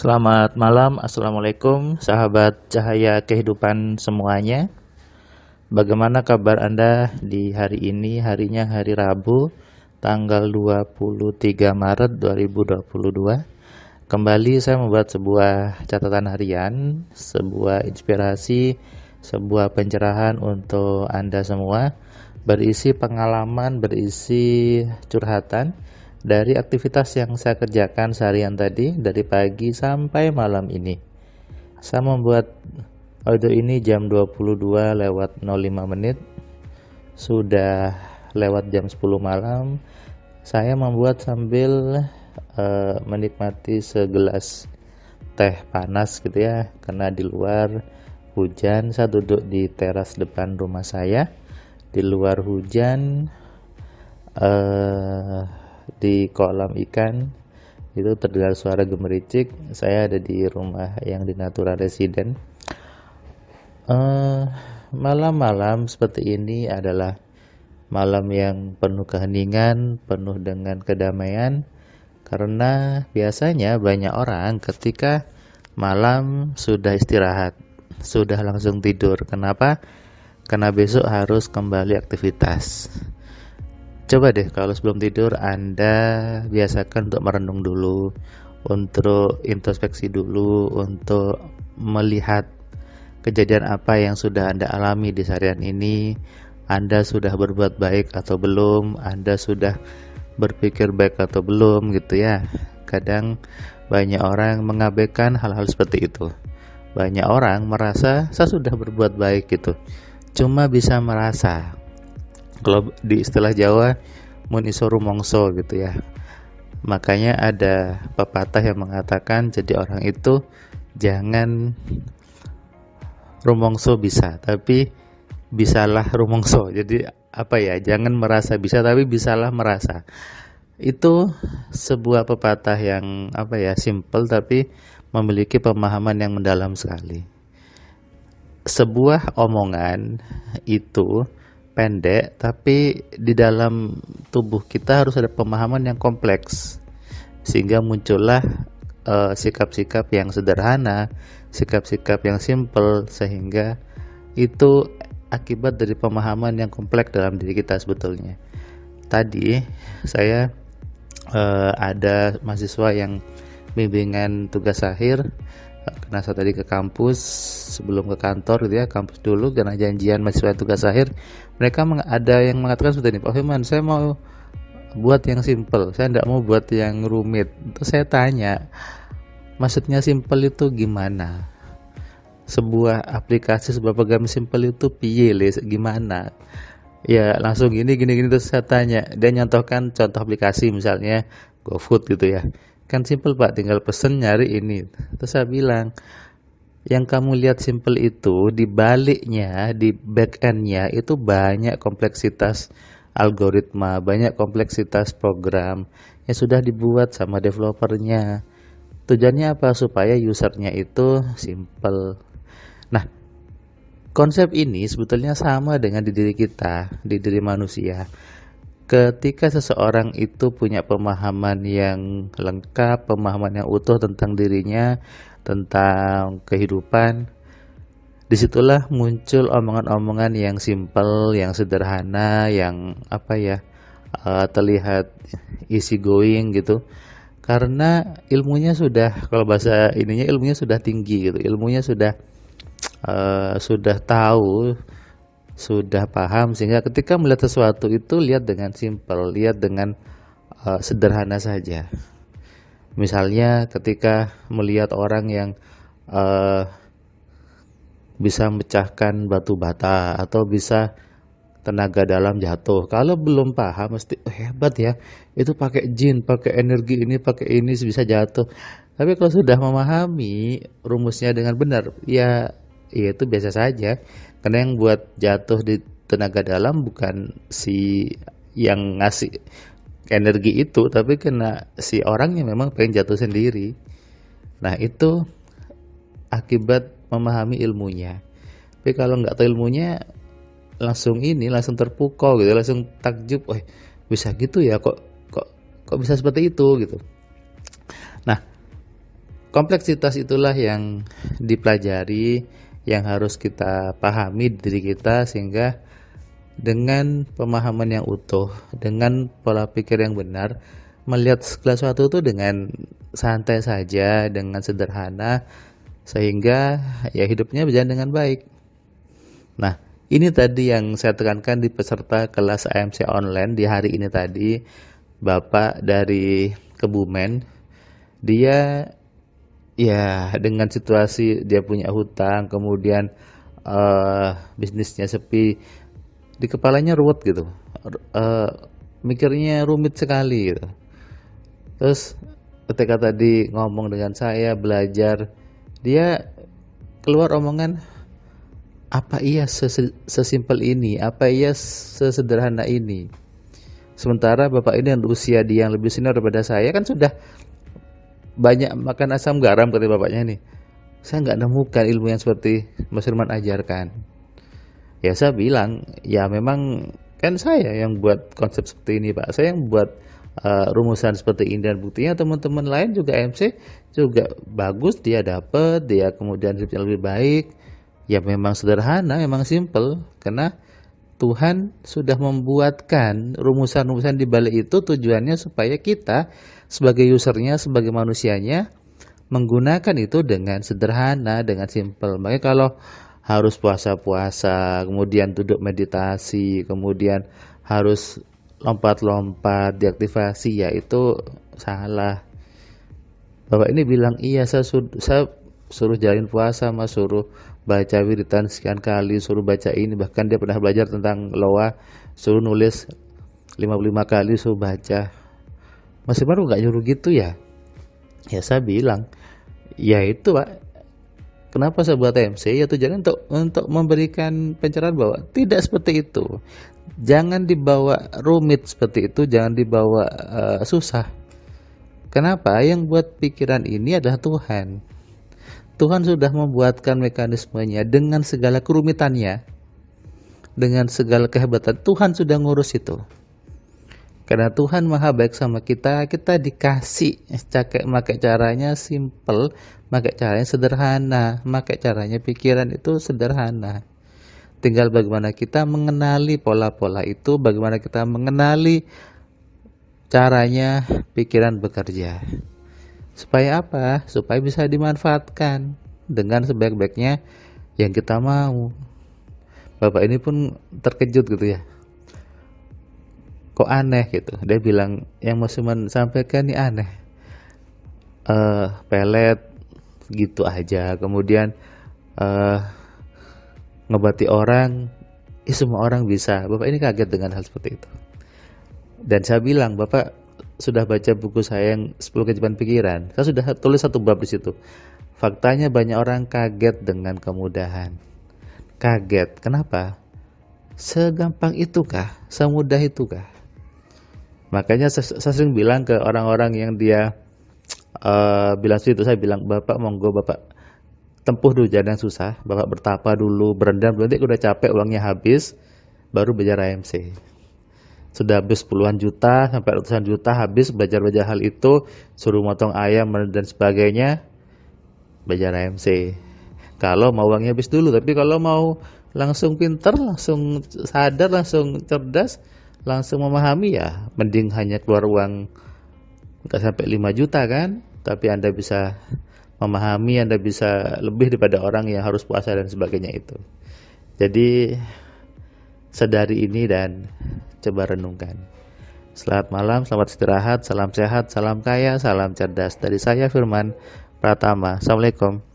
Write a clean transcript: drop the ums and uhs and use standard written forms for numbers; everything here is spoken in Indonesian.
Selamat malam, Assalamualaikum, sahabat cahaya kehidupan semuanya. Bagaimana kabar Anda di hari ini? Harinya hari Rabu, tanggal 23 Maret 2022. Kembali saya membuat sebuah catatan harian, sebuah inspirasi, sebuah pencerahan untuk Anda semua, berisi pengalaman, berisi curhatan dari aktivitas yang saya kerjakan seharian tadi, dari pagi sampai malam ini. Saya membuat audio ini jam 22:05, sudah lewat jam 10 malam. Saya membuat sambil menikmati segelas teh panas gitu ya, karena di luar hujan. Saya duduk di teras depan rumah saya, di luar hujan, di kolam ikan itu terdengar suara gemericik. Saya ada di rumah yang di Natura Resident. Malam-malam seperti ini adalah malam yang penuh keheningan, penuh dengan kedamaian, karena biasanya banyak orang ketika malam sudah istirahat, sudah langsung tidur. Kenapa? Karena besok harus kembali aktivitas. Coba deh kalau sebelum tidur Anda biasakan untuk merenung dulu, untuk introspeksi dulu, untuk melihat kejadian apa yang sudah Anda alami di seharian ini. Anda sudah berbuat baik atau belum? Anda sudah berpikir baik atau belum gitu ya. Kadang banyak orang mengabaikan hal-hal seperti itu. Banyak orang merasa saya sudah berbuat baik gitu, cuma bisa merasa. Kalau di istilah Jawa, mun iso rumongso gitu ya. Makanya ada pepatah yang mengatakan jadi orang itu jangan rumongso bisa, tapi bisalah rumongso. Jadi apa ya? Jangan merasa bisa, tapi bisalah merasa. Itu sebuah pepatah yang apa ya? Simple tapi memiliki pemahaman yang mendalam sekali. Sebuah omongan itu pendek, tapi di dalam tubuh kita harus ada pemahaman yang kompleks, sehingga muncullah sikap-sikap yang sederhana, sikap-sikap yang simple, sehingga itu akibat dari pemahaman yang kompleks dalam diri kita sebetulnya. Tadi saya ada mahasiswa yang bimbingan tugas akhir, karena saya tadi ke kampus sebelum ke kantor gitu ya, kampus dulu karena janjian mahasiswa tugas akhir. Mereka ada yang mengatakan seperti ini, Pak Firman, saya mau buat yang simple, saya tidak mau buat yang rumit. Terus saya tanya, maksudnya simple itu gimana? Sebuah aplikasi, sebuah program simple itu piye gimana? Ya langsung gini. Terus saya tanya, dia nyontohkan contoh aplikasi misalnya GoFood gitu ya. Kan simple Pak, tinggal pesen nyari ini. Terus saya bilang, yang kamu lihat simple itu di baliknya, di back endnya itu banyak kompleksitas algoritma, banyak kompleksitas program yang sudah dibuat sama developernya. Tujuannya apa? Supaya usernya itu simple. Nah, konsep ini sebetulnya sama dengan di diri kita, di diri manusia. Ketika seseorang itu punya pemahaman yang lengkap, pemahaman yang utuh tentang dirinya, tentang kehidupan, disitulah muncul omongan-omongan yang simpel, yang sederhana, yang apa ya, terlihat easy going gitu. Karena ilmunya sudah, kalau bahasa ininya ilmunya sudah tinggi gitu, ilmunya sudah tahu, sudah paham, sehingga ketika melihat sesuatu itu lihat dengan simpel, lihat dengan sederhana saja. Misalnya ketika melihat orang yang bisa memecahkan batu bata atau bisa tenaga dalam jatuh, kalau belum paham mesti hebat ya, itu pakai jin, pakai energi ini, pakai ini bisa jatuh. Tapi kalau sudah memahami rumusnya dengan benar, ya itu biasa saja. Karena yang buat jatuh di tenaga dalam bukan si yang ngasih energi itu, tapi karena si orangnya memang pengen jatuh sendiri. Nah itu akibat memahami ilmunya. Tapi kalau nggak tahu ilmunya, langsung terpukau gitu, langsung takjub, bisa gitu ya, kok bisa seperti itu gitu. Nah, Kompleksitas itulah yang dipelajari, yang harus kita pahami di diri kita, sehingga dengan pemahaman yang utuh, dengan pola pikir yang benar, melihat segala sesuatu itu dengan santai saja, dengan sederhana, sehingga ya hidupnya berjalan dengan baik. Nah, ini tadi yang saya tekankan di peserta kelas AMC online di hari ini tadi. Bapak dari Kebumen, dia ya dengan situasi dia punya hutang, kemudian bisnisnya sepi, di kepalanya ruwet gitu, mikirnya rumit sekali gitu. Terus ketika tadi ngomong dengan saya belajar, dia keluar omongan, apa iya sesimpel ini, apa iya sesederhana ini. Sementara bapak ini yang usia dia yang lebih senior daripada saya kan sudah banyak makan asam garam, kata bapaknya nih. Saya nggak nemukan ilmu yang seperti Mas Firman ajarkan. Ya saya bilang, ya memang kan saya yang buat konsep seperti ini Pak. Saya yang buat rumusan seperti ini, dan buktinya teman-teman lain juga MC juga bagus, dia dapat, dia kemudian hidupnya lebih baik. Ya memang sederhana, memang simple, karena Tuhan sudah membuatkan rumusan-rumusan di balik itu, tujuannya supaya kita sebagai usernya, sebagai manusianya, menggunakan itu dengan sederhana, dengan simple. Makanya kalau harus puasa-puasa, kemudian duduk meditasi, kemudian harus lompat-lompat diaktifasi, ya itu salah. Bapak ini bilang, iya saya suruh jalin puasa, mas, suruh baca wiridan sekian kali, suruh baca ini, bahkan dia pernah belajar tentang loa, suruh nulis 55 kali, suruh baca. Masih baru nggak nyuruh gitu ya? Ya saya bilang, ya itu Pak, kenapa saya buat MC? Ya tujuannya untuk memberikan pencerahan bahwa tidak seperti itu. Jangan dibawa rumit seperti itu, jangan dibawa susah. Kenapa? Yang buat pikiran ini adalah Tuhan. Tuhan sudah membuatkan mekanismenya dengan segala kerumitannya, dengan segala kehebatan. Tuhan sudah ngurus itu. Karena Tuhan maha baik sama kita, kita dikasih pakai caranya simple, pakai caranya sederhana, pakai caranya pikiran itu sederhana. Tinggal bagaimana kita mengenali pola-pola itu, bagaimana kita mengenali caranya pikiran bekerja. Supaya apa? Supaya bisa dimanfaatkan dengan sebaik-baiknya yang kita mau. Bapak ini pun terkejut gitu ya. Kok aneh gitu. Dia bilang, yang Mas Firman sampaikan ini aneh. Pelet gitu aja. Kemudian ngebati orang, semua orang bisa. Bapak ini kaget dengan hal seperti itu. Dan saya bilang, Bapak sudah baca buku saya yang 10 keajaiban pikiran. Saya sudah tulis satu bab di situ. Faktanya banyak orang kaget dengan kemudahan. Kaget. Kenapa? Segampang itukah? Semudah itukah? Makanya saya sering bilang ke orang-orang yang dia bilang situ, saya bilang, Bapak monggo Bapak tempuh dulu jalan yang susah. Bapak bertapa dulu, berendam dulu, nanti udah capek, uangnya habis, baru belajar AMC. Sudah habis puluhan juta sampai ratusan juta habis belajar hal itu, suruh motong ayam dan sebagainya, belajar AMC. Kalau mau uangnya habis dulu, tapi kalau mau langsung pinter, langsung sadar, langsung cerdas, langsung memahami, ya mending hanya keluar uang nggak sampai 5 juta kan, tapi Anda bisa memahami, Anda bisa lebih daripada orang yang harus puasa dan sebagainya itu. Jadi sadari ini dan coba renungkan. Selamat malam, selamat istirahat, salam sehat, salam kaya, salam cerdas. Dari saya Firman Pratama. Assalamualaikum.